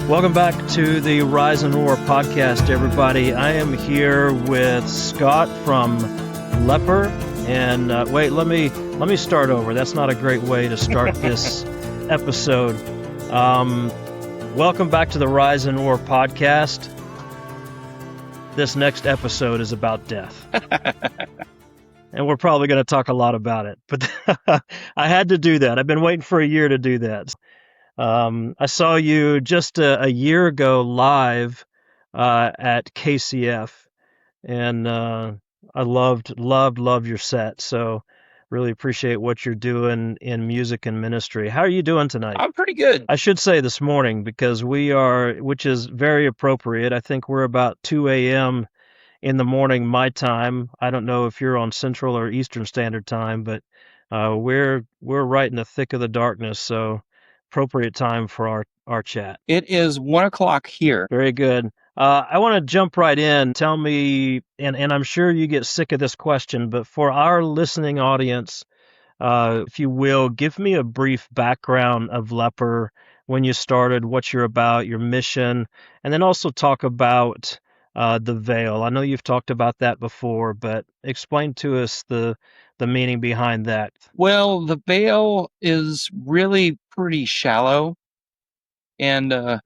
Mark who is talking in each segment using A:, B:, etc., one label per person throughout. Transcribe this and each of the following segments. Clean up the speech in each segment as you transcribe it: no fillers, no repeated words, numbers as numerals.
A: Welcome back to the Rise and Roar podcast, everybody. I am here with Skot from Leper, and wait, let me start over. That's not a great way to start this episode. Welcome back to the Rise and Roar podcast. This next episode is about death, and we're probably going to talk a lot about it. But I had to do that. I've been waiting for a year to do that. I saw you just a year ago live at KCF, and I loved your set. So really appreciate what you're doing in music and ministry. How are you doing tonight?
B: I'm pretty good.
A: I should say this morning because we are, which is very appropriate. I think we're about 2 a.m. in the morning my time. I don't know if you're on Central or Eastern Standard Time, but we're right in the thick of the darkness. So appropriate time for our chat.
B: It is 1:00 here.
A: Very good. I want to jump right in. Tell me, and I'm sure you get sick of this question, but for our listening audience, if you will, give me a brief background of Leper, when you started, what you're about, your mission, and then also talk about the veil. I know you've talked about that before, but explain to us the meaning behind that.
B: Well, the veil is really pretty shallow, and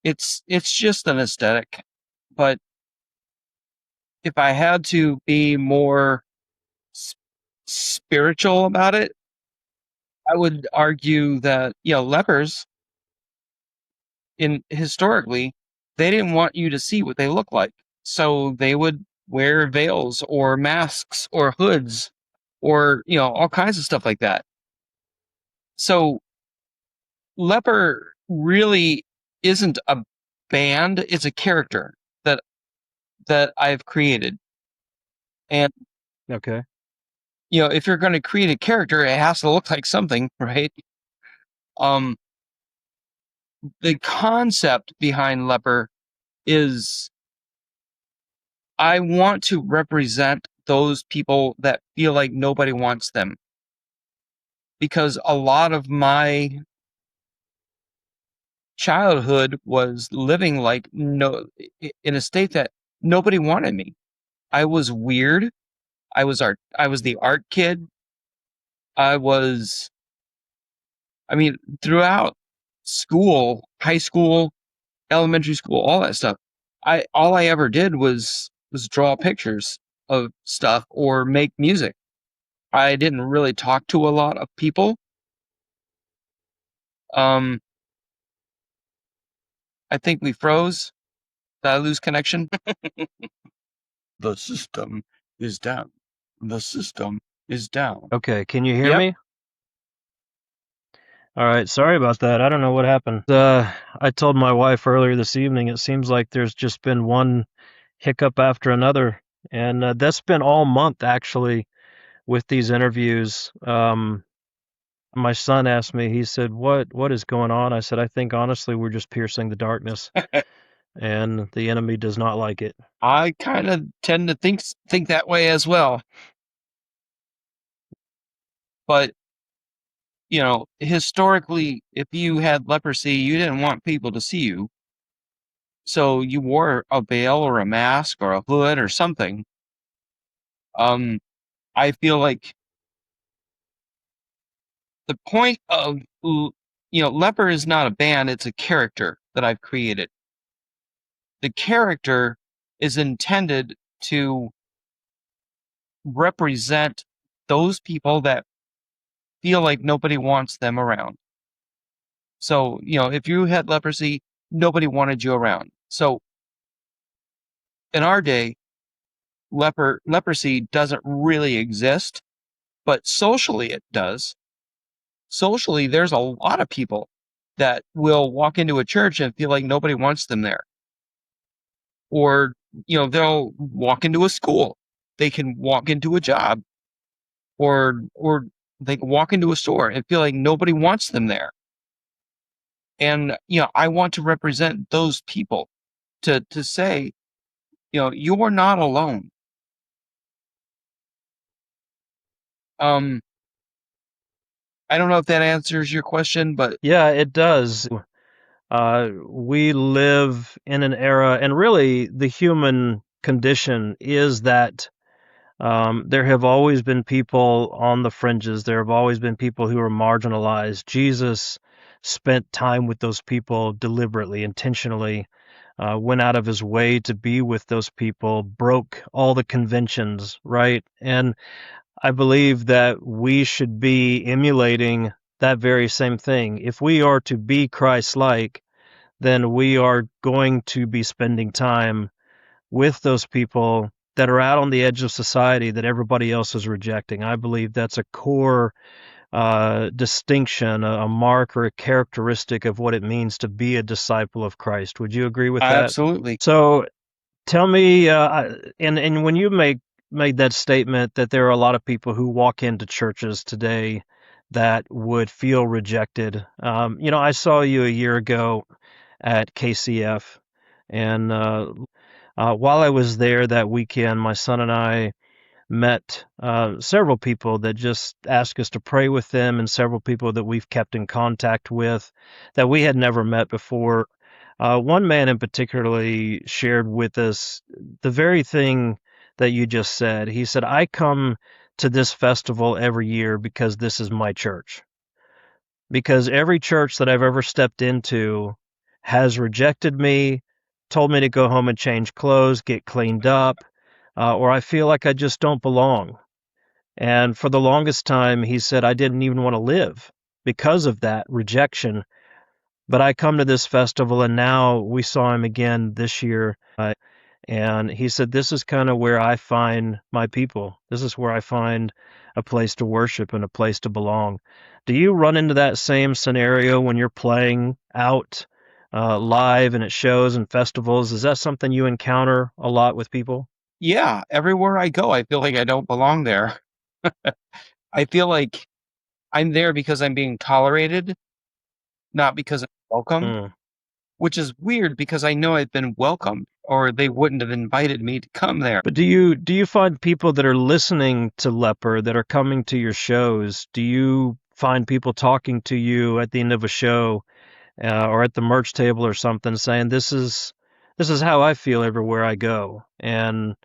B: it's just an aesthetic. But if I had to be more spiritual about it, I would argue that lepers historically they didn't want you to see what they look like, so they would wear veils or masks or hoods or all kinds of stuff like that. So Leper really isn't a band, it's a character that I've created. And
A: Okay.
B: if you're going to create a character, it has to look like something, right? The concept behind Leper is I want to represent those people that feel like nobody wants them. Because a lot of my childhood was living like in a state that nobody wanted me. I was weird. I was the art kid. Throughout school, high school, elementary school, all that stuff, all I ever did was draw pictures of stuff or make music. I didn't really talk to a lot of people. I think we froze. Did I lose connection? The system is down. The system is down.
A: Okay, can you hear
B: Yep.
A: me? All right, sorry about that. I don't know what happened. I told my wife earlier this evening, it seems like there's just been one hiccup after another, and that's been all month actually with these interviews. My son asked me, he said, what is going on? I said, I think honestly we're just piercing the darkness, and the enemy does not like it.
B: I kind of tend to think that way as well. But historically, if you had leprosy, you didn't want people to see you. So you wore a veil or a mask or a hood or something. I feel like the point of, Leper is not a band, it's a character that I've created. The character is intended to represent those people that feel like nobody wants them around. So, if you had leprosy, nobody wanted you around. So, in our day, leprosy doesn't really exist, but socially it does. Socially, there's a lot of people that will walk into a church and feel like nobody wants them there. Or, they'll walk into a school. They can walk into a job. Or they can walk into a store and feel like nobody wants them there. And, I want to represent those people to say, you are not alone. I don't know if that answers your question, but
A: Yeah, it does. we live in an era, and really the human condition is that there have always been people on the fringes. There have always been people who are marginalized. Jesus spent time with those people deliberately, intentionally, went out of his way to be with those people, broke all the conventions, right? And I believe that we should be emulating that very same thing. If we are to be Christ-like, then we are going to be spending time with those people that are out on the edge of society that everybody else is rejecting. I believe that's a core distinction, a mark or a characteristic of what it means to be a disciple of Christ. Would you agree with that?
B: Absolutely.
A: So tell me, and when you made that statement that there are a lot of people who walk into churches today that would feel rejected. I saw you a year ago at KCF, and while I was there that weekend, my son and I met several people that just asked us to pray with them, and several people that we've kept in contact with that we had never met before. One man in particularly shared with us the very thing that you just said. He said, I come to this festival every year because this is my church. Because every church that I've ever stepped into has rejected me, told me to go home and change clothes, get cleaned up, or I feel like I just don't belong. And for the longest time, he said, I didn't even want to live because of that rejection. But I come to this festival, and now we saw him again this year. And he said, this is kind of where I find my people. This is where I find a place to worship and a place to belong. Do you run into that same scenario when you're playing out live and at shows and festivals? Is that something you encounter a lot with people?
B: Yeah, everywhere I go, I feel like I don't belong there. I feel like I'm there because I'm being tolerated, not because I'm welcome,
A: Mm.
B: which is weird because I know I've been welcomed or they wouldn't have invited me to come there.
A: But do you find people that are listening to Leper that are coming to your shows? Do you find people talking to you at the end of a show or at the merch table or something, saying this is how I feel everywhere I go, and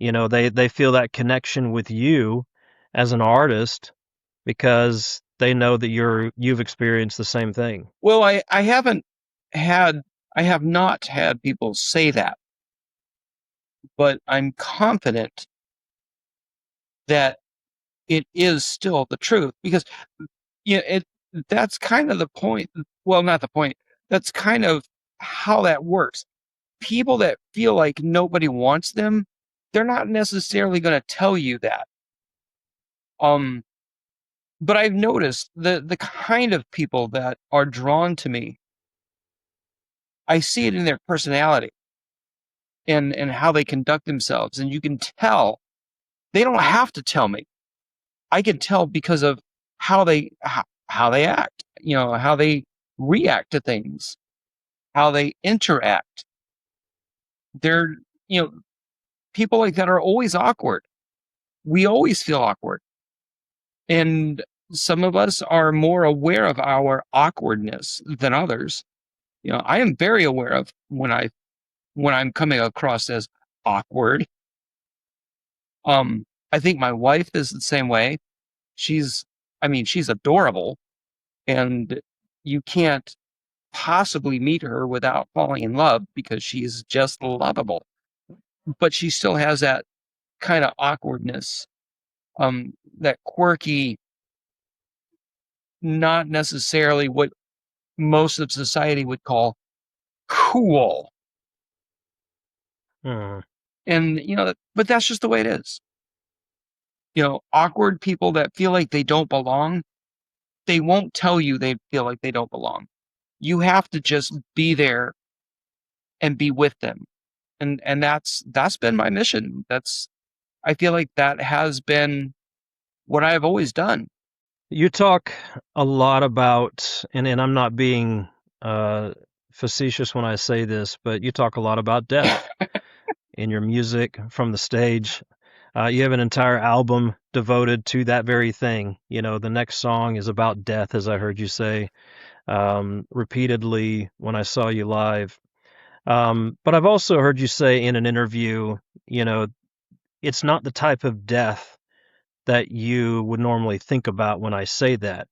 A: they feel that connection with you as an artist because they know that you've experienced the same thing.
B: Well, I have not had people say that, but I'm confident that it is still the truth because that's kind of the point. Well, not the point. That's kind of how that works. People that feel like nobody wants them, they're not necessarily going to tell you that. But I've noticed the kind of people that are drawn to me, I see it in their personality and how they conduct themselves. And you can tell they don't have to tell me. I can tell because of how they act, how they react to things, how they interact. They're, you know, people like that are always awkward. We always feel awkward. And some of us are more aware of our awkwardness than others. I am very aware of when I'm coming across as awkward. I think my wife is the same way. She's adorable, and you can't possibly meet her without falling in love because she's just lovable. But she still has that kind of awkwardness, that quirky, not necessarily what most of society would call cool.
A: Hmm.
B: And, but that's just the way it is. Awkward people that feel like they don't belong, they won't tell you they feel like they don't belong. You have to just be there and be with them. And that's been my mission. I feel like that has been what I've always done.
A: You talk a lot about, and I'm not being uh, facetious when I say this, but you talk a lot about death in your music from the stage. You have an entire album devoted to that very thing. The next song is about death, as I heard you say repeatedly when I saw you live. But I've also heard you say in an interview, you know, it's not the type of death that you would normally think about when I say that.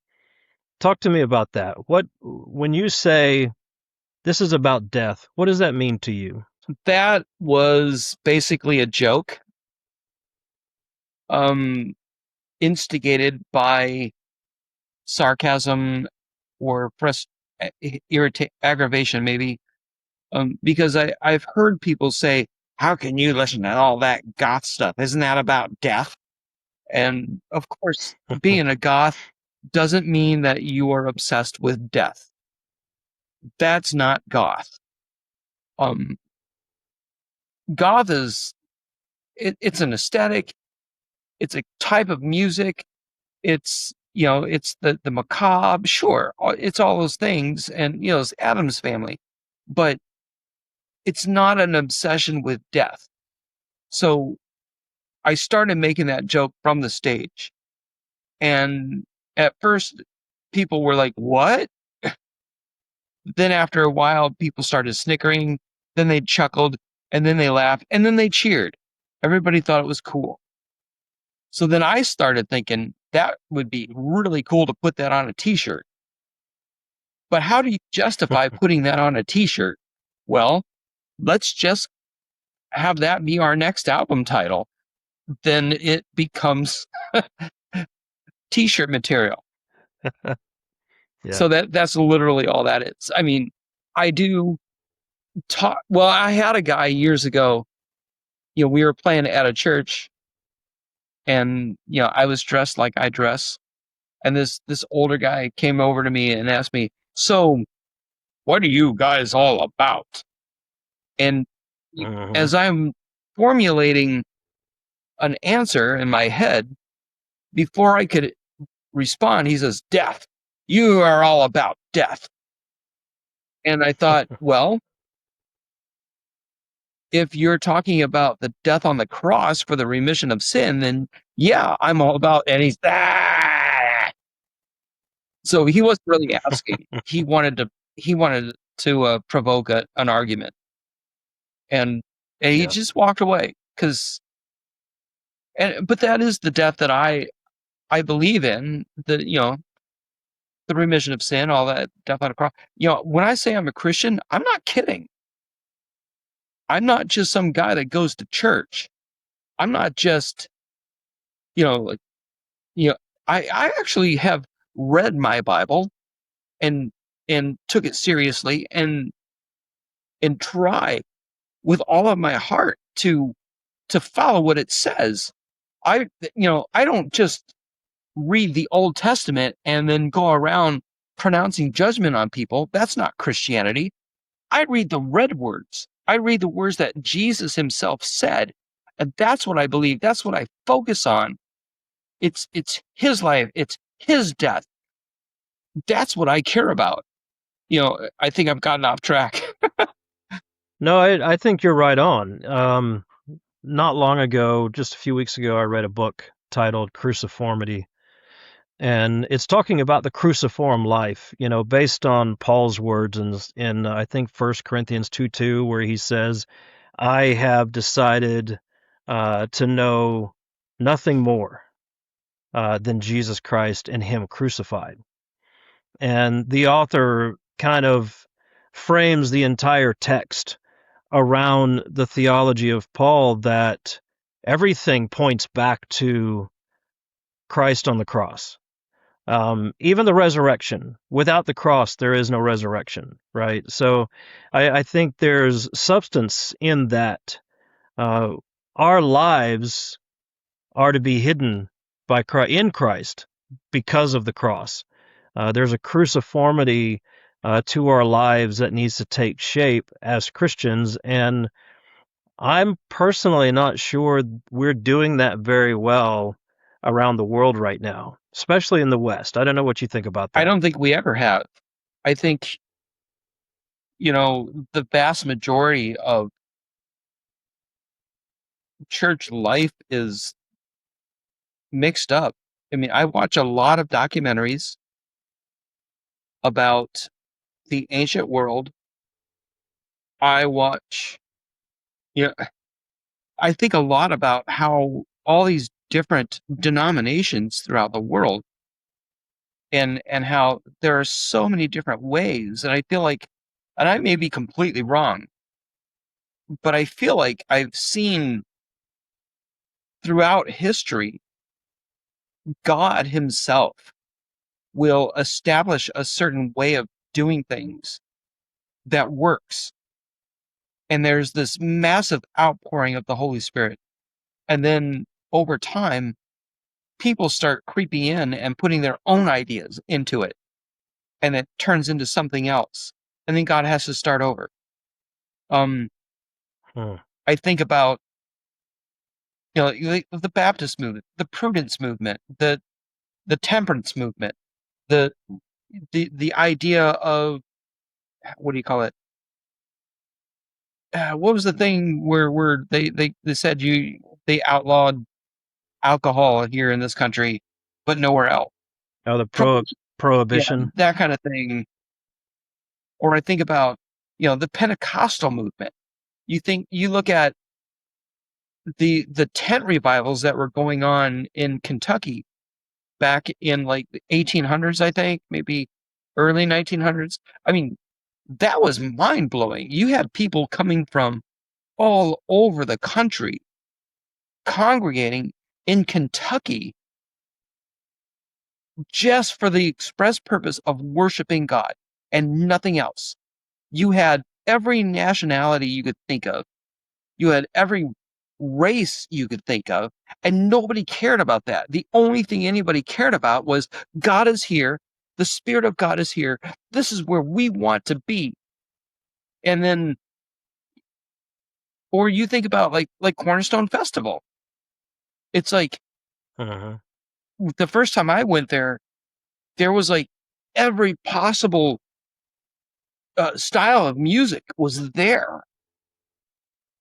A: Talk to me about that. When you say this is about death, what does that mean to you?
B: That was basically a joke, instigated by sarcasm or aggravation, maybe. Because I've heard people say, "How can you listen to all that goth stuff? Isn't that about death?" And of course, being a goth doesn't mean that you are obsessed with death. That's not goth. Um, Goth is it's an aesthetic. It's a type of music. It's it's the macabre. Sure, it's all those things, and it's Adam's family, but it's not an obsession with death. So I started making that joke from the stage, and at first people were like, "What?" Then after a while, people started snickering. Then they chuckled, and then they laughed, and then they cheered. Everybody thought it was cool. So then I started thinking that would be really cool to put that on a t-shirt. But how do you justify putting that on a t-shirt? Well, let's just have that be our next album title. Then it becomes t-shirt material.
A: Yeah.
B: So that's literally all that is. I mean, I do talk. Well, I had a guy years ago, we were playing at a church, and I was dressed like I dress. And this older guy came over to me and asked me, "So, what are you guys all about?" And
A: Mm-hmm.
B: as I'm formulating an answer in my head, before I could respond, he says, "Death. You are all about death." And I thought, well, if you're talking about the death on the cross for the remission of sin, then yeah, I'm all about. And he's so he wasn't really asking. He wanted to provoke an argument, and he
A: Yeah.
B: just walked away but that is the death that I believe in, the remission of sin, all that death on the cross. When I say I'm a Christian, I'm not kidding. I'm not just some guy that goes to church. I'm not just like you know I actually have read my Bible and took it seriously and try with all of my heart to follow what it says. I don't just read the Old Testament and then go around pronouncing judgment on people. That's not Christianity. I read the red words. I read the words that Jesus himself said. And that's what I believe. That's what I focus on. It's his life. It's his death. That's what I care about. I think I've gotten off track.
A: No, I think you're right on. Not long ago, just a few weeks ago, I read a book titled Cruciformity, and it's talking about the cruciform life, based on Paul's words in I think 1 Corinthians 2:2, where he says, "I have decided to know nothing more than Jesus Christ and Him crucified." And the author kind of frames the entire text around the theology of Paul that everything points back to Christ on the cross. Even the resurrection. Without the cross, there is no resurrection, right? So I think there's substance in that. Uh, our lives are to be hidden by Christ, in Christ because of the cross. There's a cruciformity to our lives that needs to take shape as Christians, and I'm personally not sure we're doing that very well around the world right now, especially in the West. I don't know what you think about
B: I
A: that.
B: don't think we ever have. I think, the vast majority of church life is mixed up. I mean, I watch a lot of documentaries about the ancient world. I watch, you know, I think a lot about how all these different denominations throughout the world and how there are so many different ways. And I feel like, and I may be completely wrong, but I feel like I've seen throughout history, God himself will establish a certain way of doing things that works. And there's this massive outpouring of the Holy Spirit. And then over time, people start creeping in and putting their own ideas into it. And it turns into something else. And then God has to start over. I think about, the Baptist movement, the Prudence movement, the temperance movement, the idea of, what do you call it? What was the thing where they said they outlawed alcohol here in this country, but nowhere else?
A: Oh, the prohibition.
B: Yeah, that kind of thing. Or I think about, the Pentecostal movement. You look at the tent revivals that were going on in Kentucky back in like the 1800s, I think, maybe early 1900s. I mean, that was mind blowing. You had people coming from all over the country congregating in Kentucky just for the express purpose of worshiping God and nothing else. You had every nationality you could think of. You had every race you could think of, and nobody cared about that. The only thing anybody cared about was God is here. The Spirit of God is here. This is where we want to be. And then, or you think about like Cornerstone Festival. It's like, the first time I went there was like every possible style of music was there.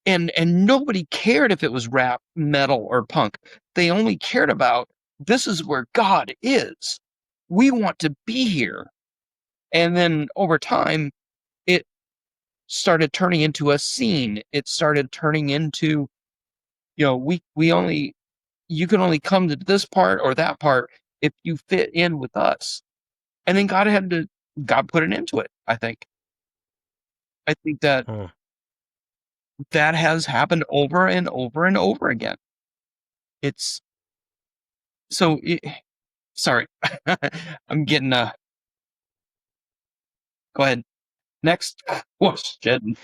B: And nobody cared if it was rap, metal, or punk. They only cared about, this is where God is. We want to be here. And then over time, it started turning into a scene. It started turning into, you can only come to this part or that part if you fit in with us. And then God put an end to it, I think. I think that that has happened over and over and over again. It's so, sorry, I'm getting go ahead. Next question.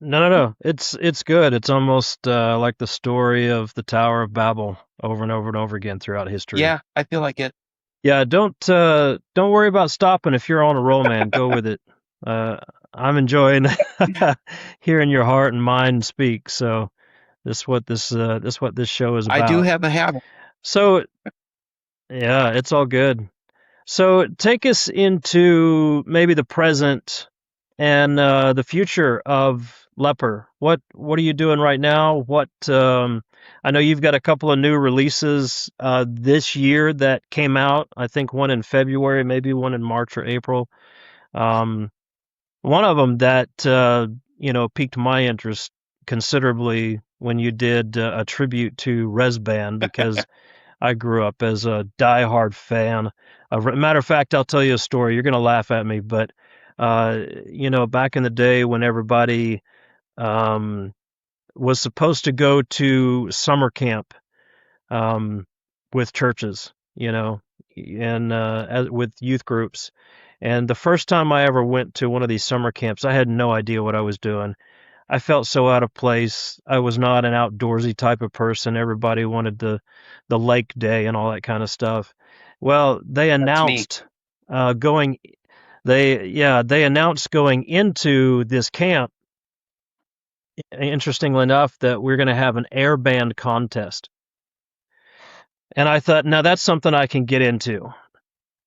A: No. It's good. It's almost like the story of the Tower of Babel over and over and over again throughout history.
B: Yeah, I feel like it.
A: Yeah, don't worry about stopping if you're on a roll, man. Go with it. I'm enjoying hearing your heart and mind speak. So this is what this show is about.
B: I do have a habit.
A: So yeah, it's all good. So take us into maybe the present and the future of Leper. What are you doing right now? I know you've got a couple of new releases this year that came out. I think one in February, maybe one in March or April. One of them that piqued my interest considerably when you did a tribute to Res Band, because I grew up as a diehard fan. Matter of fact, I'll tell you a story. You're going to laugh at me, but back in the day when everybody was supposed to go to summer camp with churches, and with youth groups. And the first time I ever went to one of these summer camps, I had no idea what I was doing. I felt so out of place. I was not an outdoorsy type of person. Everybody wanted the lake day and all that kind of stuff. Well, they announced they announced going into this camp, interestingly enough, that we're going to have an air band contest. And I thought, now that's something I can get into,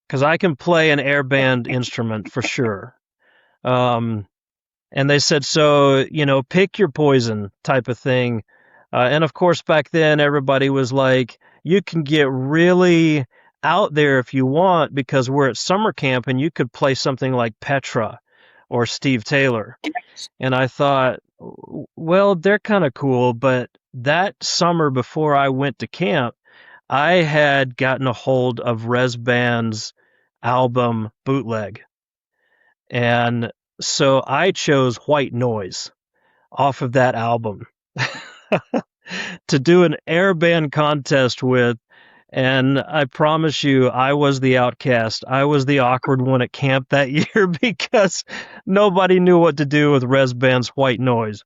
A: because I can play an air band instrument for sure. And they said, so, pick your poison type of thing. And of course, back then, everybody was like, you can get really out there if you want because we're at summer camp and you could play something like Petra or Steve Taylor. And I thought, well, they're kind of cool, but that summer before I went to camp, I had gotten a hold of Res Band's album Bootleg. And so I chose White Noise off of that album to do an air band contest with. And I promise you, I was the outcast. I was the awkward one at camp that year because nobody knew what to do with Res Band's White Noise.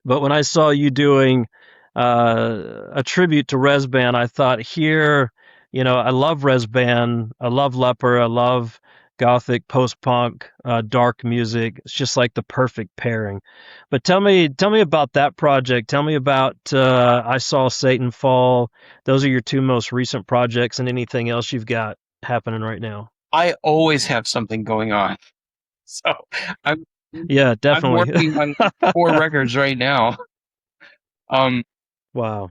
A: But when I saw you doing a tribute to Res Band, I thought, here, I love Res Band, I love Leper, I love gothic, post-punk, dark music. It's just like the perfect pairing. But tell me about that project. Tell me about I Saw Satan Fall. Those are your two most recent projects, and anything else you've got happening right now.
B: I always have something going on. So I'm
A: Yeah,
B: I'm
A: definitely.
B: working on 4 records right now.
A: Wow.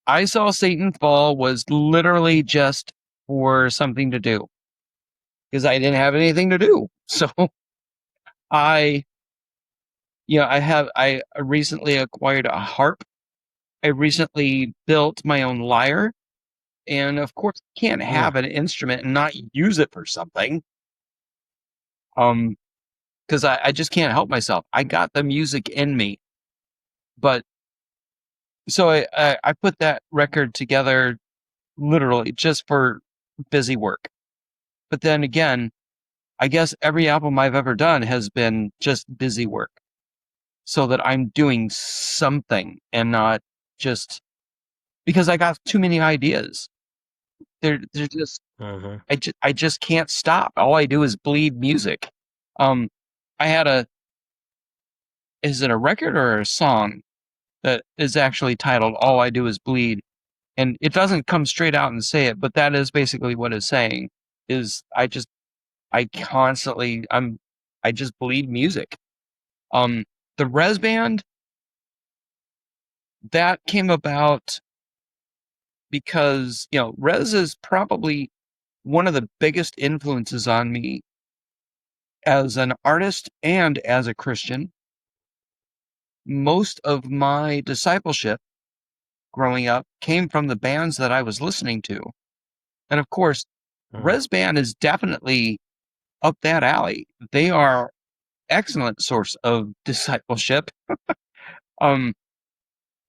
B: I Saw Satan Fall was literally just for something to do because I didn't have anything to do. So I I recently acquired a harp. I recently built my own lyre, and of course, you can't have an instrument and not use it for something. Because I just can't help myself. I got the music in me, but so I put that record together literally just for busy work. But then again, I guess every album I've ever done has been just busy work, so that I'm doing something and not just because I got too many ideas. They're just I just can't stop. All I do is bleed music. I had is it a record or a song that is actually titled All I Do Is Bleed? And it doesn't come straight out and say it, but that is basically what it's saying is I just bleed music. The Res Band, that came about because, Res is probably one of the biggest influences on me as an artist and as a Christian. Most of my discipleship growing up came from the bands that I was listening to. And of course, Res Band is definitely up that alley. They are excellent source of discipleship. And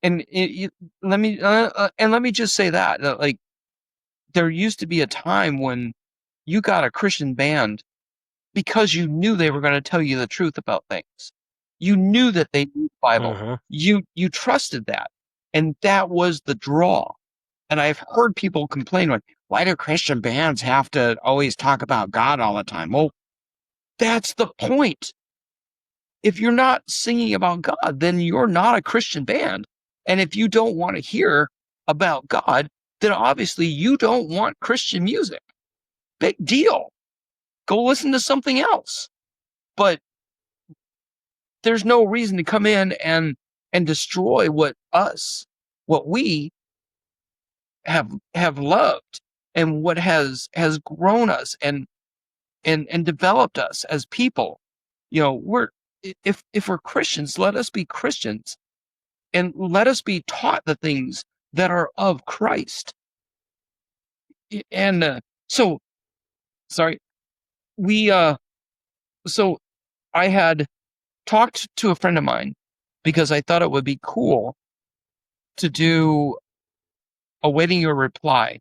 B: let me just say that like there used to be a time when you got a Christian band because you knew they were going to tell you the truth about things. You knew that they knew the Bible. You trusted that, and that was the draw. And I've heard people complain like, why do Christian bands have to always talk about God all the time? Well, that's the point. If you're not singing about God, then you're not a Christian band. And if you don't want to hear about God, then obviously you don't want Christian music. Big deal. Go listen to something else. But there's no reason to come in and destroy what we have loved and what has grown us and developed us as people. If we're Christians, let us be Christians and let us be taught the things that are of Christ. And so sorry, we so I had talked to a friend of mine because I thought it would be cool to do Awaiting Your Reply.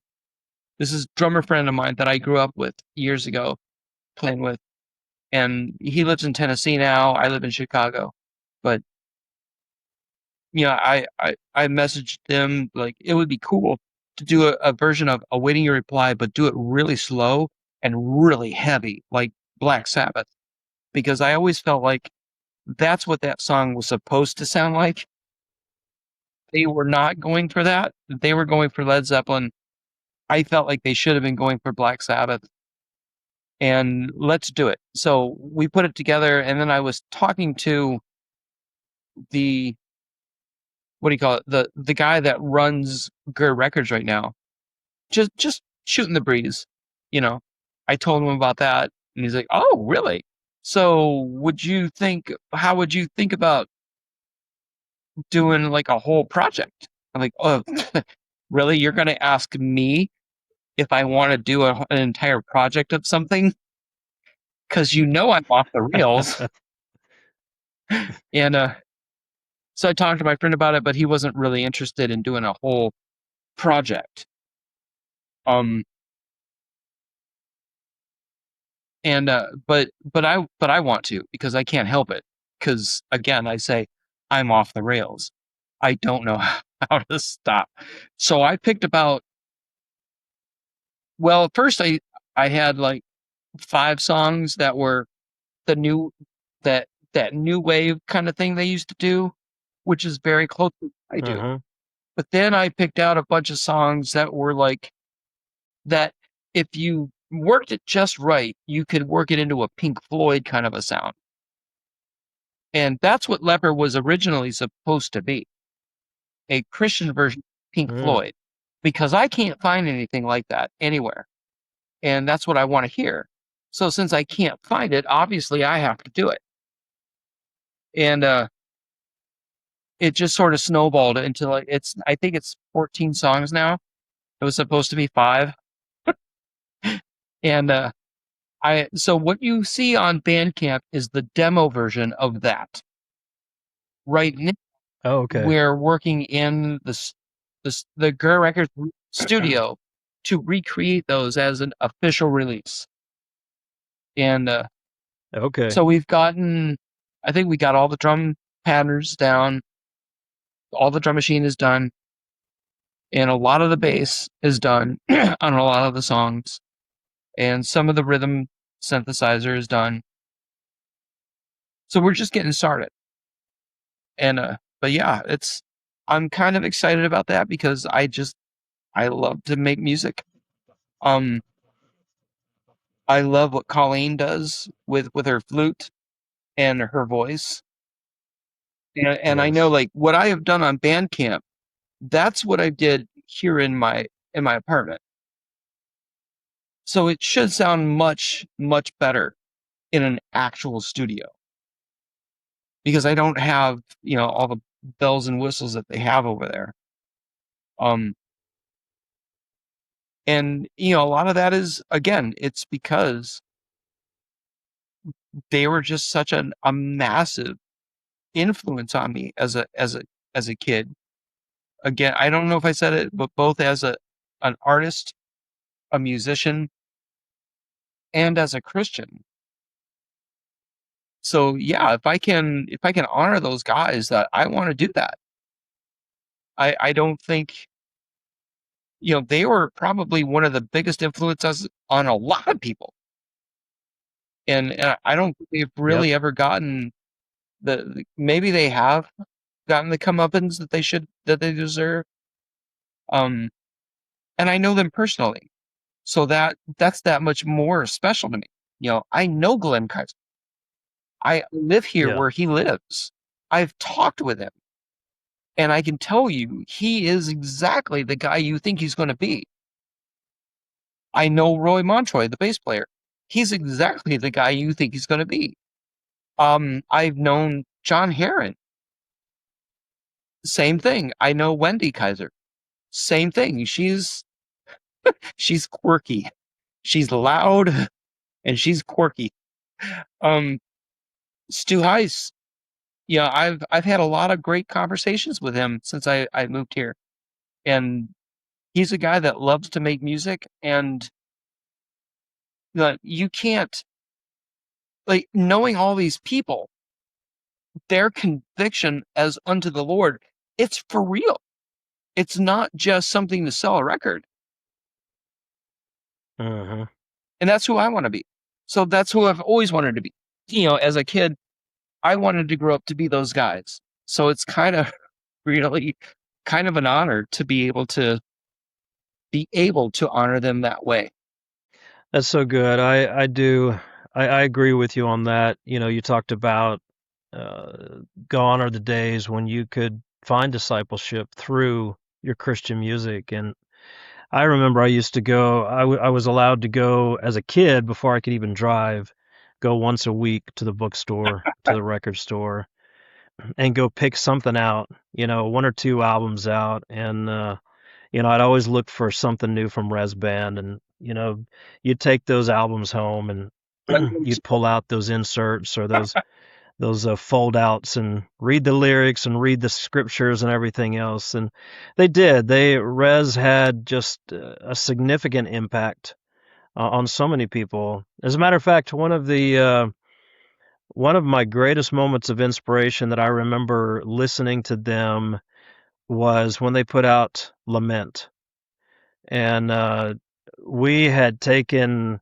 B: This is a drummer friend of mine that I grew up with years ago playing with. And he lives in Tennessee now. I live in Chicago. But I messaged them like it would be cool to do a version of Awaiting Your Reply, but do it really slow and really heavy, like Black Sabbath. Because I always felt like that's what that song was supposed to sound like. They were not going for that. They were going for Led Zeppelin. I felt like they should have been going for Black Sabbath. And let's do it. So we put it together, and then I was talking to the what do you call it? The guy that runs Gur Records right now, just shooting the breeze, you know. I told him about that, and he's like, "Oh, really? So, how would you think about doing like a whole project?" I'm like, "Oh, really? You're going to ask me if I want to do an entire project of something? Because I'm off the rails." And so I talked to my friend about it, but he wasn't really interested in doing a whole project. Um, and but I want to, because I can't help it. Because again, I say I'm off the rails. I don't know how to stop. So I picked about, well, first I had like 5 songs that were the new that new wave kind of thing they used to do, which is very close to what I do.
A: Uh-huh.
B: But then I picked out a bunch of songs that were like that. If you worked it just right, you could work it into a Pink Floyd kind of a sound. And that's what Leper was originally supposed to be, a Christian version of Pink
A: Mm.
B: Floyd, because I can't find anything like that anywhere. And that's what I want to hear. So since I can't find it, obviously I have to do it. And it just sort of snowballed into like, I think it's 14 songs now. It was supposed to be 5. And so what you see on Bandcamp is the demo version of that. Right now,
A: Oh, okay.
B: we're working in the Gur Records studio to recreate those as an official release. And
A: Okay.
B: so I think we got all the drum patterns down, all the drum machine is done, and a lot of the bass is done on a lot of the songs, and some of the rhythm synthesizer is done. So we're just getting started. And but yeah, I'm kind of excited about that, because I love to make music. I love what Colleen does with her flute and her voice. And I know,
A: Yes.
B: like, what I have done on Bandcamp, that's what I did here in my apartment. So it should sound much, much better in an actual studio, because I don't have, all the bells and whistles that they have over there. And a lot of that is, again, it's because they were just such a massive influence on me as a kid. Again, I don't know if I said it, but both as an artist, a musician, and as a Christian. So yeah, if I can honor those guys, that I want to do that. I don't think, they were probably one of the biggest influences on a lot of people. And I don't think they've
A: Yep.
B: really ever gotten maybe they have gotten the comeuppance that they deserve. And I know them personally. So that's that much more special to me. I know Glenn Kaiser. I live here
A: Yeah.
B: where he lives. I've talked with him. And I can tell you, he is exactly the guy you think he's going to be. I know Roy Montroy, the bass player. He's exactly the guy you think he's going to be. I've known John Heron. Same thing. I know Wendy Kaiser. Same thing. She's quirky. She's loud and she's quirky. Stu Heiss. Yeah, I've had a lot of great conversations with him since I moved here. And he's a guy that loves to make music, and you can't, like, knowing all these people, their conviction as unto the Lord, it's for real. It's not just something to sell a record.
A: Uh-huh.
B: And that's who I want to be. So that's who I've always wanted to be. As a kid, I wanted to grow up to be those guys. So it's kind of really kind of an honor to be able to honor them that way.
A: That's so good. I agree with you on that. You talked about gone are the days when you could find discipleship through your Christian music. And I remember I used to go, I was allowed to go as a kid before I could even drive, go once a week to the bookstore, to the record store, and go pick something out, one or two albums out. And, I'd always look for something new from Res Band. And, you'd take those albums home and you'd pull out those inserts or those fold outs and read the lyrics and read the scriptures and everything else. And they did. Res had just a significant impact on so many people. As a matter of fact, one of my greatest moments of inspiration that I remember listening to them was when they put out Lament. And we had taken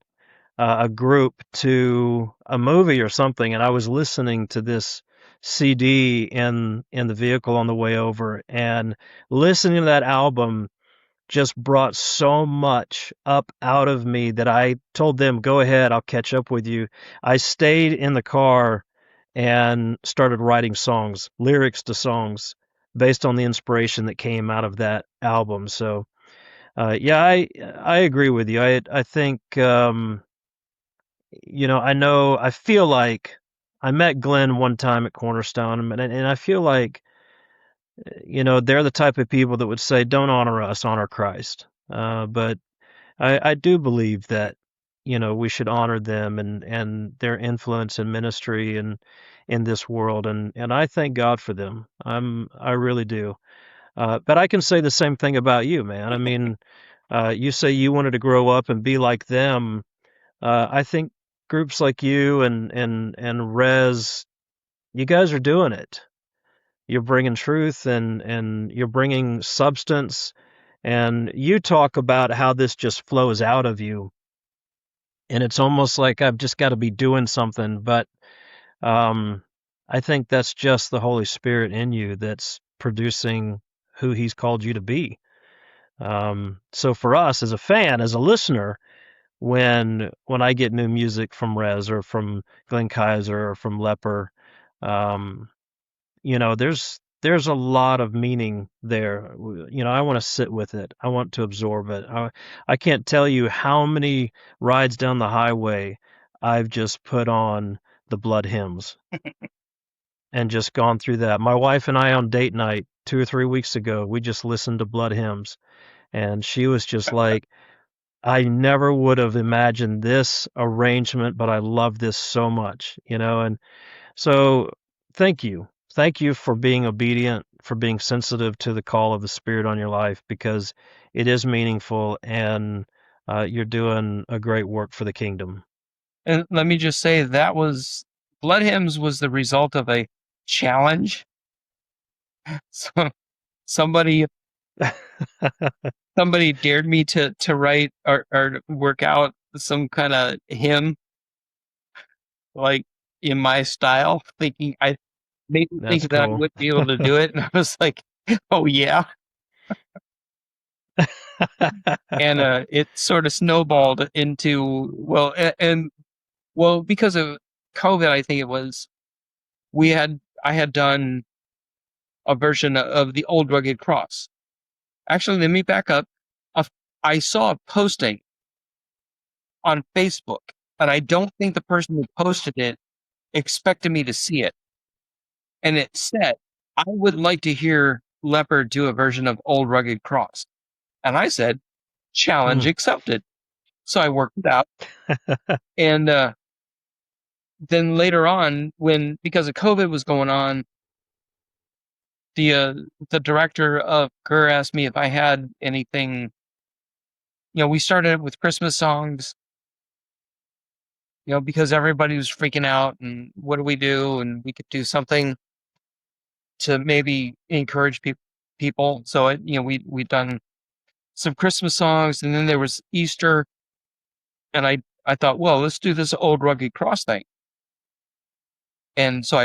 A: a group to a movie or something, and I was listening to this CD in the vehicle on the way over, and listening to that album just brought so much up out of me that I told them, "Go ahead, I'll catch up with you." I stayed in the car and started writing songs, lyrics to songs based on the inspiration that came out of that album. So, yeah, I agree with you. I think I feel like I met Glenn one time at Cornerstone, and I feel like, they're the type of people that would say, don't honor us, honor Christ. But I do believe that, we should honor them and their influence in ministry and in this world. And I thank God for them. I really do. But I can say the same thing about you, man. I mean, you say you wanted to grow up and be like them. I think groups like you and Res, you guys are doing it. You're bringing truth and you're bringing substance, and you talk about how this just flows out of you, and it's almost like I've just got to be doing something. But I think that's just the Holy Spirit in you that's producing who He's called you to be. So for us as a fan, as a listener, when I get new music from Res or from Glenn Kaiser or from Leper, um, there's a lot of meaning there. I want to sit with it. I want to absorb it. I can't tell you how many rides down the highway I've just put on the Blood hymns and just gone through that. My wife and I on date night 2 or 3 weeks ago, we just listened to Blood hymns, and she was just like, I never would have imagined this arrangement, but I love this so much, and so thank you. Thank you for being obedient, for being sensitive to the call of the Spirit on your life, because it is meaningful, and you're doing a great work for the kingdom.
B: And let me just say Blood Hymns was the result of a challenge. So somebody dared me to write or work out some kind of hymn, like in my style, thinking I made me
A: That's
B: think that I
A: cool.
B: wouldn't be able to do it. And I was like, oh yeah. And it sort of snowballed into, well, because of COVID, I think it was, I had done a version of the Old Rugged Cross. Actually, let me back up. I saw a posting on Facebook, and I don't think the person who posted it expected me to see it. And it said, I would like to hear Leper do a version of Old Rugged Cross. And I said, challenge accepted. So I worked it out. And then later on, because of COVID was going on, the director of GER asked me if I had anything. We started with Christmas songs, because everybody was freaking out and what do we do? And we could do something to maybe encourage people. So, we'd done some Christmas songs, and then there was Easter. And I thought, well, let's do this Old Rugged Cross thing. And so I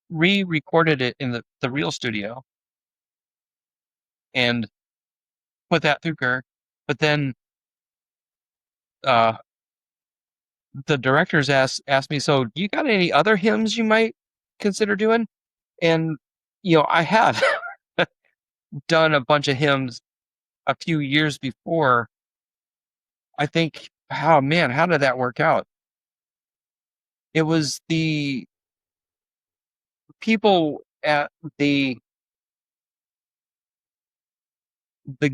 B: re-recorded it in the real studio and put that through GER. But then the directors asked me, so do you got any other hymns you might consider doing? And, I had done a bunch of hymns a few years before. I think, oh man, how did that work out? It was the people at the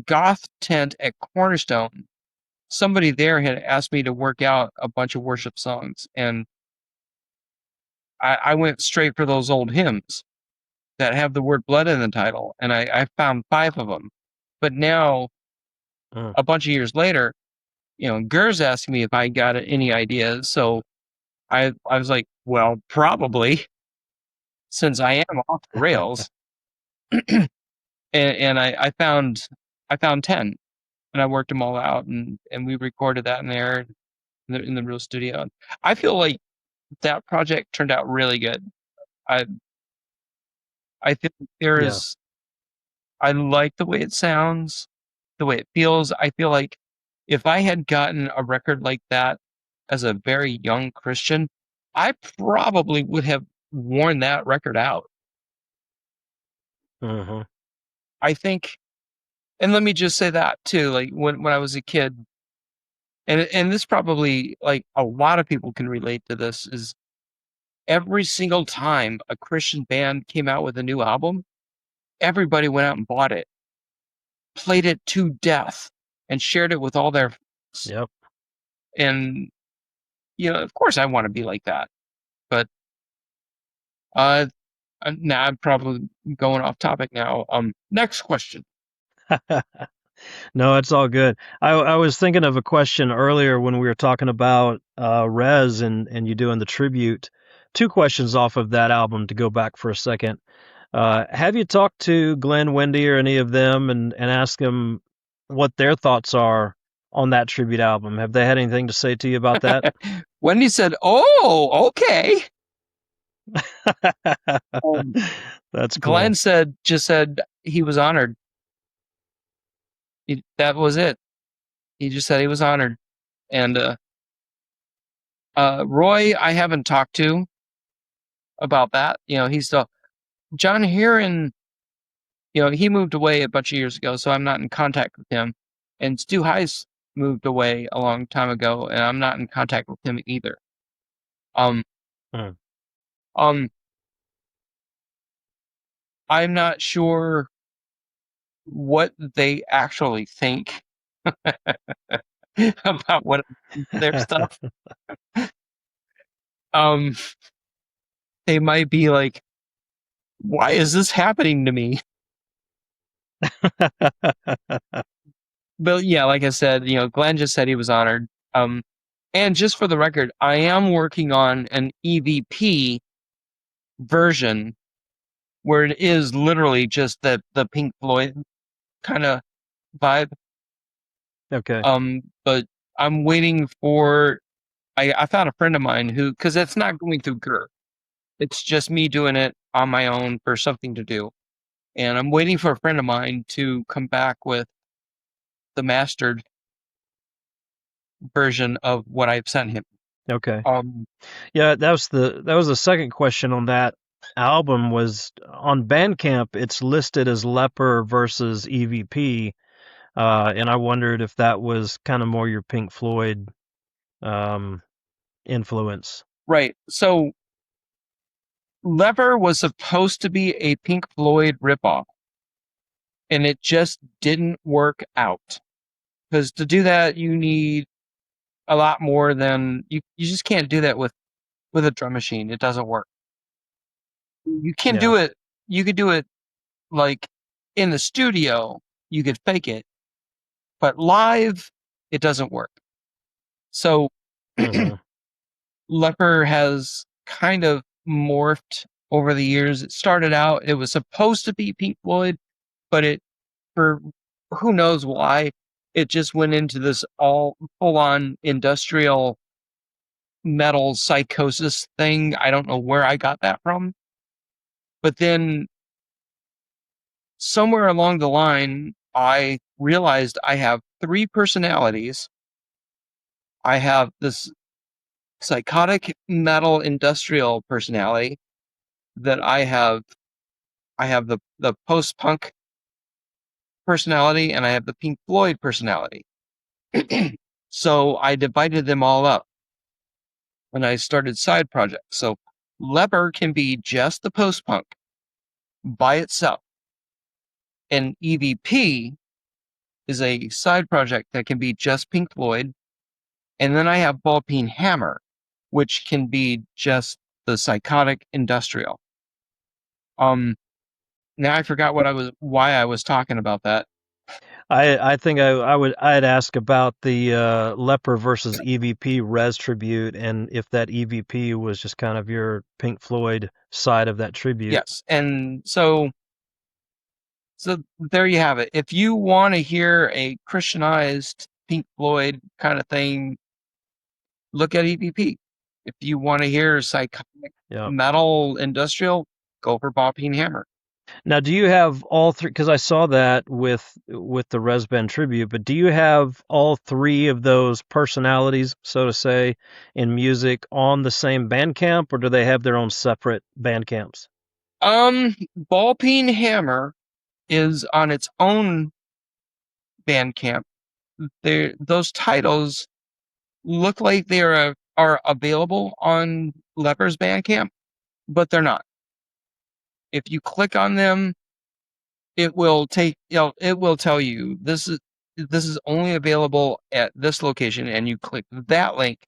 B: goth tent at Cornerstone. Somebody there had asked me to work out a bunch of worship songs, and I went straight for those old hymns that have the word blood in the title, and I found 5 of them. But now,
A: Mm.
B: a bunch of years later, Gur's asking me if I got any ideas. So I was like, well, probably, since I am off the rails. and I found 10, and I worked them all out, and we recorded that in there in the real studio. I feel like that project turned out really good. I I think there
A: Yeah.
B: is I like the way it sounds, the way it feels. I feel like if I had gotten a record like that as a very young Christian, I probably would have worn that record out.
A: Hmm.
B: I think, and let me just say that too, like when I was a kid, and this probably, like, a lot of people can relate to this, is every single time a Christian band came out with a new album, everybody went out and bought it, played it to death, and shared it with all their friends.
A: Yep.
B: And of course I want to be like that. But uh now I'm probably going off topic now. Next question.
A: No, it's all good. I was thinking of a question earlier when we were talking about Rez and you doing the tribute. Two questions off of that album to go back for a second. Have you talked to Glenn, Wendy, or any of them and asked them what their thoughts are on that tribute album? Have they had anything to say to you about that?
B: Wendy said, "Oh, okay." Um,
A: That's
B: Glenn
A: cool.
B: just said he was honored. That was it. He just said he was honored. And Roy, I haven't talked to about that. He's still John Heron. He moved away a bunch of years ago, so I'm not in contact with him. And Stu Heiss moved away a long time ago, and I'm not in contact with him either. Um,
A: Hmm.
B: um, I'm not sure what they actually think about what their stuff. Um, they might be like, "Why is this happening to me?" But yeah, like I said, Glenn just said he was honored. And just for the record, I am working on an EVP version where it is literally just the Pink Floyd kind of vibe.
A: Okay.
B: But I'm waiting for. I found a friend of mine who, because it's not going through Gur, it's just me doing it on my own for something to do, and I'm waiting for a friend of mine to come back with the mastered version of what I've sent him.
A: Okay.
B: Um,
A: Yeah, that was the second question on that album was on Bandcamp. It's listed as Leper versus EVP, and I wondered if that was kind of more your Pink Floyd um, influence.
B: right. So Leper was supposed to be a Pink Floyd ripoff, and it just didn't work out. Because to do that, you need a lot more than you just can't do that with a drum machine. It doesn't work. You can
A: Yeah.
B: do it. You could do it like in the studio. You could fake it, but live, it doesn't work. So
A: Hmm.
B: Leper has kind of morphed over the years. It started out, it was supposed to be Pink Floyd, but for who knows why, it just went into this all full on industrial metal psychosis thing. I don't know where I got that from. But then somewhere along the line, I realized I have 3 personalities. I have this psychotic metal industrial personality that I have I have the post-punk personality, and I have the Pink Floyd personality. So I divided them all up when I started side projects. So Leper can be just the post-punk by itself, and EVP is a side project that can be just Pink Floyd. And then I have Ball Peen Hammer, which can be just the psychotic industrial. Now I forgot why I was talking about that.
A: I think I'd ask about the Leper versus EVP Res tribute, and if that EVP was just kind of your Pink Floyd side of that tribute.
B: Yes, and so there you have it. If you want to hear a Christianized Pink Floyd kind of thing, look at EVP. If you want to hear psychotic
A: Yeah.
B: metal industrial, go for Ball Peen Hammer.
A: Now, do you have all three? Because I saw that with the Res Band tribute, but do you have all three of those personalities, so to say, in music on the same Bandcamp, or do they have their own separate Bandcamps?
B: Ball Peen Hammer is on its own Bandcamp. Those titles look like they are available on Leper's Bandcamp, but they're not. If you click on them, it will tell you this is only available at this location, and you click that link,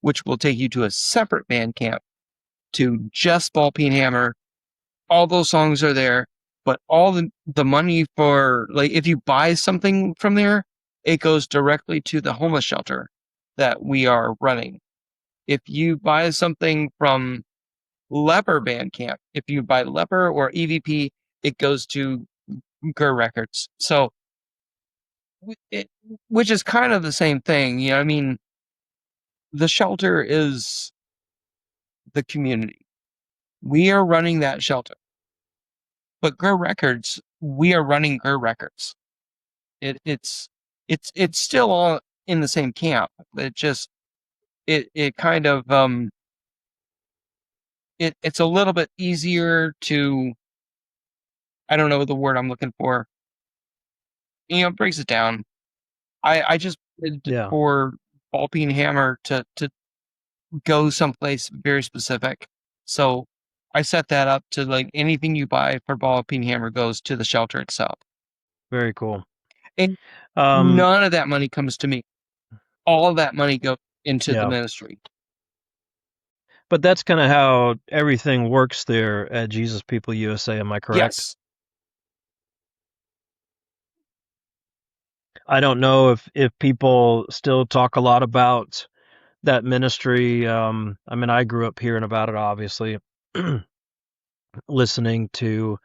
B: which will take you to a separate Bandcamp to just Ball Peen Hammer. All those songs are there, but all the money for, like, if you buy something from there, it goes directly to the homeless shelter that we are running. If you buy something from Leper Bandcamp, if you buy Leper or EVP, it goes to Gur Records. So, which is kind of the same thing. You know, I mean, the shelter is the community. We are running that shelter. But Gur Records, we are running Gur Records. It's still all in the same camp. It kind of it's a little bit easier to, I don't know the word I'm looking for. You know, it breaks it down. I just
A: Yeah,
B: for Ball Peen Hammer to go someplace very specific. So I set that up to, like, anything you buy for Ball Peen Hammer goes to the shelter itself.
A: very cool.
B: And
A: Um,
B: none of that money comes to me. All of that money goes into the
A: yeah,
B: ministry.
A: but that's kind of how everything works there at Jesus People USA. Am I correct?
B: Yes.
A: I don't know if people still talk a lot about that ministry. I mean, I grew up hearing about it, obviously, listening to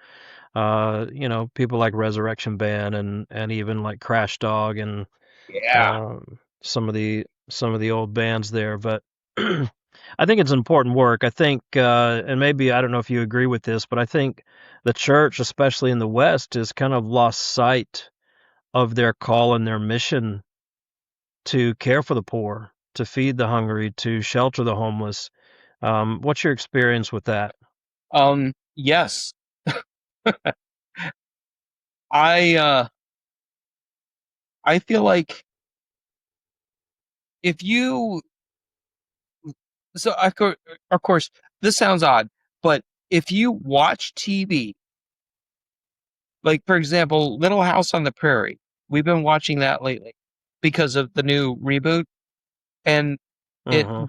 A: people like Resurrection Band and even like Crash Dog and
B: Yeah.
A: some of the old bands there. But I think it's important work. I think, and maybe I don't know if you agree with this, but I think the church, especially in the West, has kind of lost sight of their call and their mission to care for the poor, to feed the hungry, to shelter the homeless. What's your experience with that?
B: Yes. I I feel like if you so of course this sounds odd, but if you watch TV, like, for example, Little House on the Prairie, we've been watching that lately because of the new reboot, and it
A: Hmm.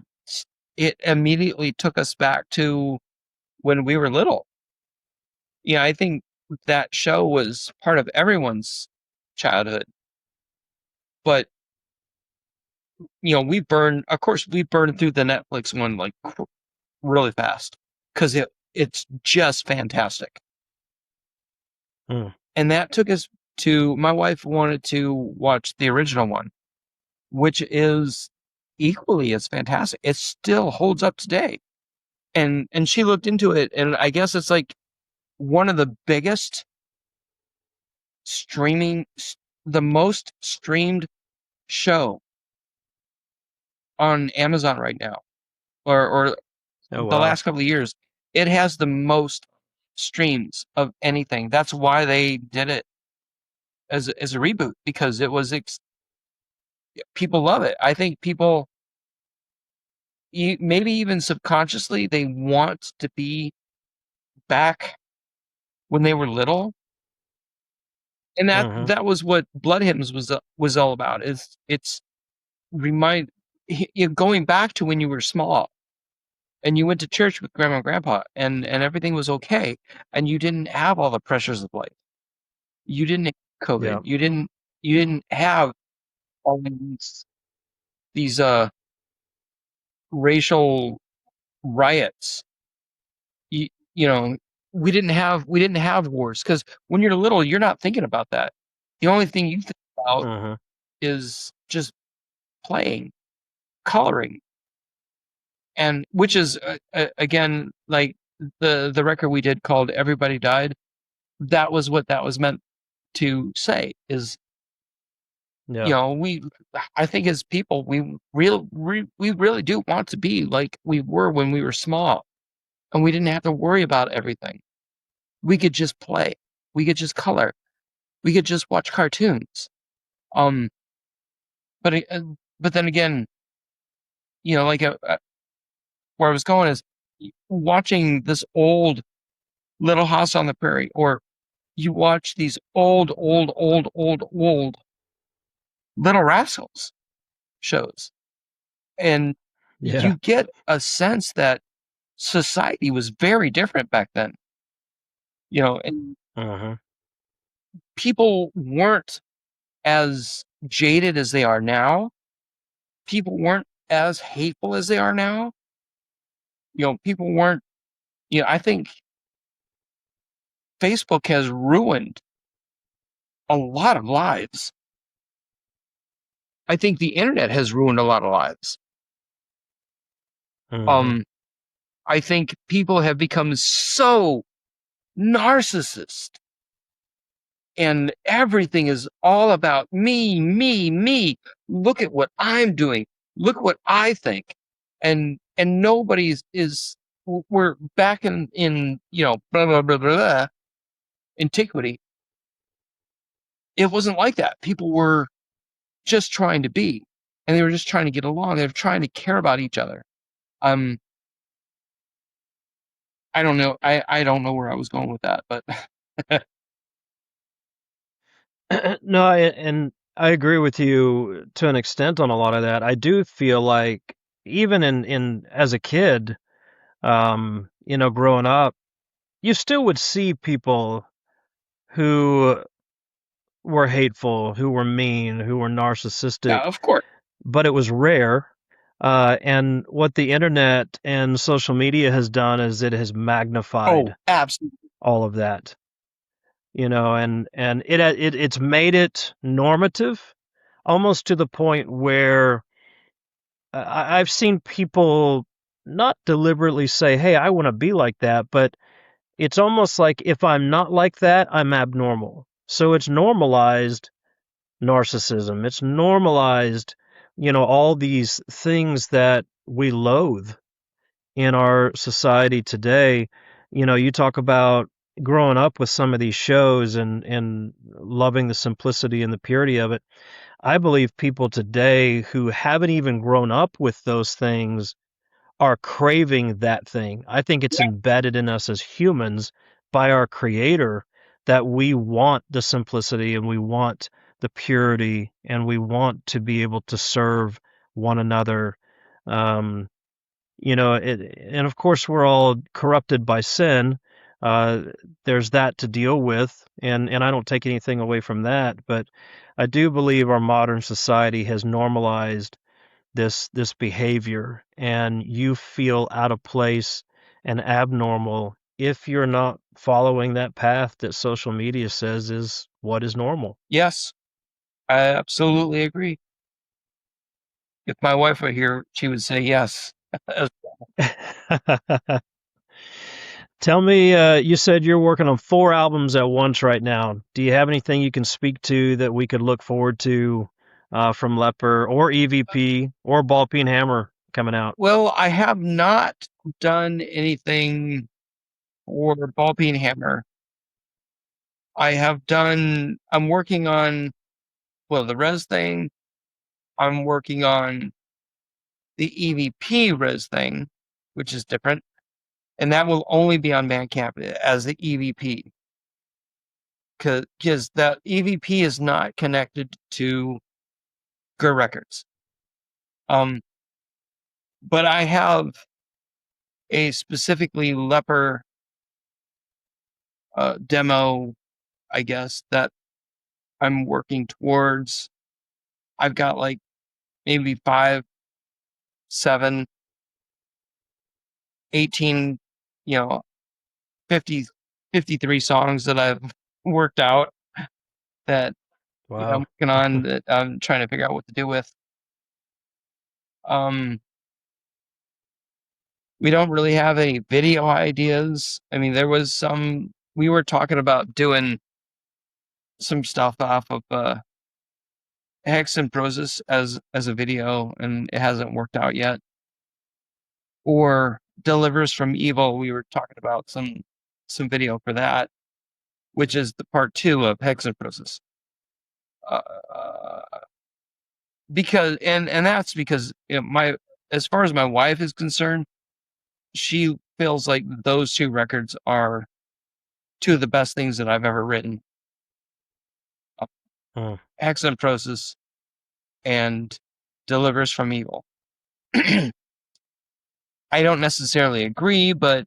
B: it immediately took us back to when we were little. Yeah, I think that show was part of everyone's childhood. But, you know, of course, we burned through the Netflix one, like, really fast because it's just fantastic.
A: Mm.
B: And that took us to, my wife wanted to watch the original one, which is equally as fantastic. It still holds up today. And she looked into it, and I guess it's like one of the biggest streaming, the most streamed show on Amazon right now, or
A: Oh
B: the
A: wow.
B: last couple of years. It has the most streams of anything. That's why they did it as a reboot, because it was people love it. I think people, maybe even subconsciously, they want to be back when they were little, and
A: Mm-hmm.
B: that was what Blood Hymns was all about. It's going back to when you were small and you went to church with grandma and grandpa, and everything was okay, and you didn't have all the pressures of life. You didn't have COVID.
A: Yeah.
B: You didn't have all these racial riots. You know, we didn't have wars, because when you're little, you're not thinking about that. The only thing you think about
A: Mm-hmm.
B: is just playing, coloring, and which is again, like the record we did called "Everybody Died." That was what that was meant to say. Is,
A: Yeah.
B: I think as people, we really do want to be like we were when we were small, and we didn't have to worry about everything. We could just play. We could just color. We could just watch cartoons. Um, but but then again, like where I was going is watching this old Little House on the Prairie, or you watch these old Little Rascals shows, and
A: Yeah.
B: you get a sense that society was very different back then. And
A: Mm-hmm.
B: people weren't as jaded as they are now. People weren't as hateful as they are now. People weren't, I think Facebook has ruined a lot of lives. I think the internet has ruined a lot of lives.
A: Mm-hmm.
B: Um, I think people have become so narcissist, and everything is all about me, me, me. Look at what I'm doing. Look what I think. And nobody's is we're back in blah blah blah blah, blah antiquity. It wasn't like that. People were just trying to be, and they were just trying to get along. They were trying to care about each other. Um, I don't know. I don't know where I was going with that, but
A: No, and I agree with you to an extent on a lot of that. I do feel like even in as a kid, growing up, you still would see people who were hateful, who were mean, who were
B: yeah,
A: narcissistic,
B: of course.
A: but it was rare. And what the internet and social media has done is it has
B: Oh,
A: magnified
B: absolutely.
A: all of that, and it's made it normative, almost to the point where I've seen people not deliberately say, "Hey, I want to be like that," but it's almost like if I'm not like that, I'm abnormal. So it's normalized narcissism. It's normalized, all these things that we loathe in our society today. You talk about growing up with some of these shows and loving the simplicity and the purity of it. I believe people today who haven't even grown up with those things are craving that thing. I think it's
B: Yeah.
A: embedded in us as humans by our creator that we want the simplicity and we want the purity and we want to be able to serve one another. Um, and of course, we're all corrupted by sin. Uh, there's that to deal with, and I don't take anything away from that, but I do believe our modern society has normalized this behavior, and you feel out of place and abnormal if you're not following that path that social media says is what is normal.
B: Yes, I absolutely agree. If my wife were here, she would say yes.
A: Tell me, you said you're working on 4 albums at once right now. Do you have anything you can speak to that we could look forward to from Leper or EVP or Ball Peen Hammer coming out?
B: Well, I have not done anything for Ball Peen Hammer, I'm working on, well, the res thing. I'm working on the EVP res thing, which is different. And that will only be on Bandcamp as the EVP. Because that EVP is not connected to Gur Records. But I have a specifically Leper demo, I guess, that I'm working towards. I've got like maybe 5, 7, 18, 50, 53 songs that I've worked out that I'm
A: Wow.
B: working on, that I'm trying to figure out what to do with. We don't really have any video ideas. I mean, there was we were talking about doing some stuff off of Hex and Prozis as a video, and it hasn't worked out yet. Or Delivers from Evil, we were talking about some video for that, which is the part 2 of Hex and Prozis. Because that's because as far as my wife is concerned, she feels like those 2 records are 2 of the best things that I've ever written. Hex and Prozis and Delivers from Evil. I don't necessarily agree, but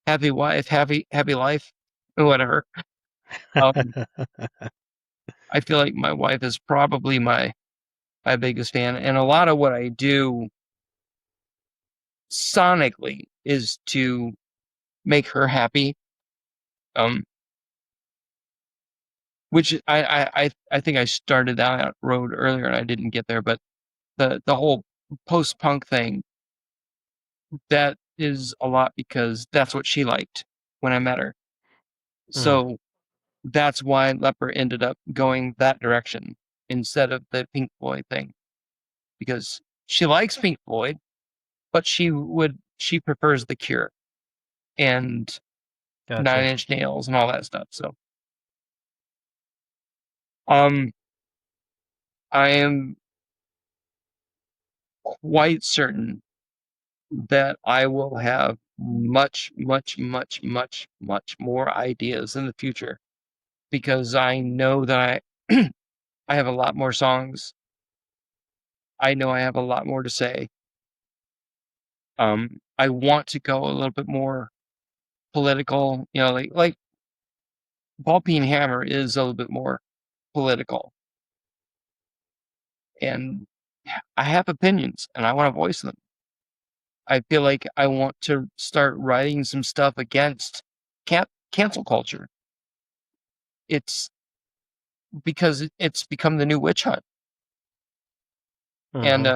B: happy wife, happy life, or whatever. I feel like my wife is probably my biggest fan, and a lot of what I do sonically is to make her happy. Which I think I started down that road earlier and I didn't get there, but the whole post-punk thing, that is a lot because that's what she liked when I met her. So that's why Leper ended up going that direction instead of the Pink Floyd thing, because she likes Pink Floyd, but she prefers The Cure and
A: Gotcha.
B: 9 Inch Nails and all that stuff. So I am quite certain that I will have much, much, much, much, much more ideas in the future, because I know that I have a lot more songs. I know I have a lot more to say. I want to go a little bit more political, like Ball Peen Hammer is a little bit more political. And I have opinions and I want to voice them. I feel like I want to start writing some stuff against cancel culture. It's because it's become the new witch hunt. And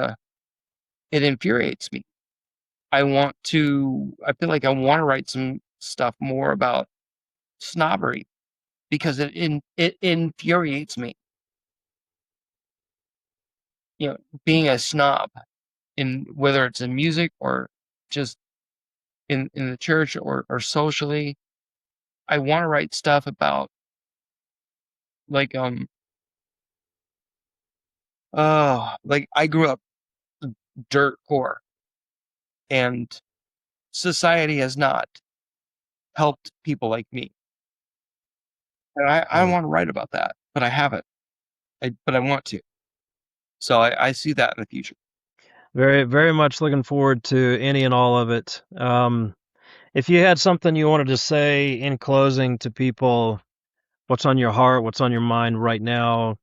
B: it infuriates me. I feel like I want to write some stuff more about snobbery, because it infuriates me. Being a snob, in whether it's in music or just in the church or socially. I want to write stuff about, like like I grew up dirt poor, and society has not helped people like me. And I want to write about that, but I haven't. But I want to. So I see that in the future.
A: Very, very much looking forward to any and all of it. If you had something you wanted to say in closing to people, what's on your heart, what's on your mind right now,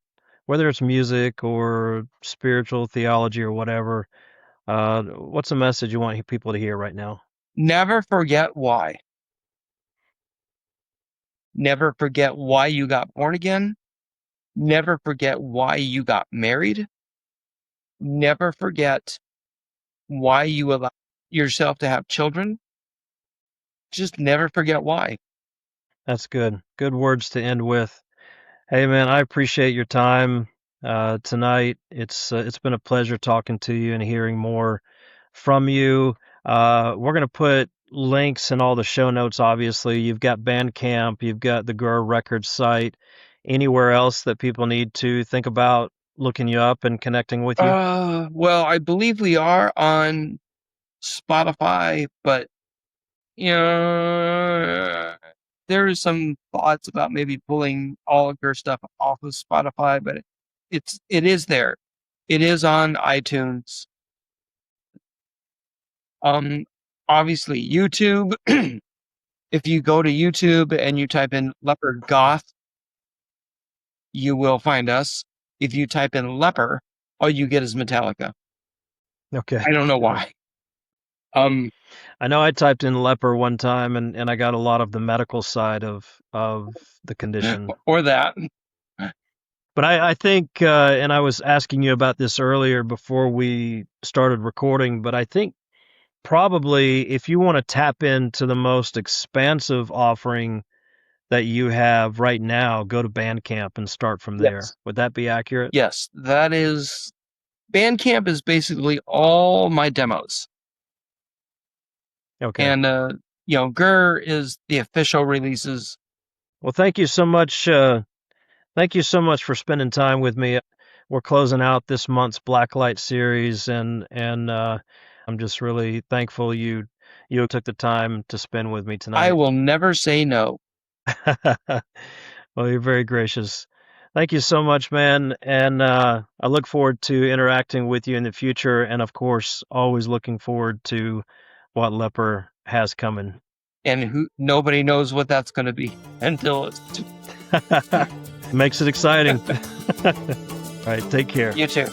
A: whether it's music or spiritual theology or whatever, what's a message you want people to hear right now?
B: Never forget why. Never forget why you got born again. Never forget why you got married. Never forget why you allow yourself to have children. Just never forget why.
A: That's good. Good words to end with. Hey, man, I appreciate your time tonight. It's been a pleasure talking to you and hearing more from you. We're going to put links in all the show notes, obviously. You've got Bandcamp, you've got the Gurr Records site. Anywhere else that people need to think about looking you up and connecting with you?
B: Well, I believe we are on Spotify, but there's some thoughts about maybe pulling all of your stuff off of Spotify, but it is there. It is on iTunes. Obviously YouTube. If you go to YouTube and you type in Leper Goth, you will find us. If you type in Leper, all you get is Metallica.
A: Okay.
B: I don't know why.
A: I know I typed in leper one time and I got a lot of the medical side of the condition.
B: Or that.
A: But I think, and I was asking you about this earlier before we started recording, but I think probably if you want to tap into the most expansive offering that you have right now, go to Bandcamp and start from there.
B: Yes.
A: Would that be accurate?
B: Yes, that is. Bandcamp is basically all my demos.
A: Okay.
B: And, Gurr is the official releases.
A: Well, thank you so much. Thank you so much for spending time with me. We're closing out this month's Blacklight series, and I'm just really thankful you took the time to spend with me tonight.
B: I will never say no.
A: Well, you're very gracious. Thank you so much, man, and I look forward to interacting with you in the future, and of course, always looking forward to what Leper has coming.
B: And nobody knows what that's going to be until it's...
A: Makes it exciting. All right, take care.
B: You too.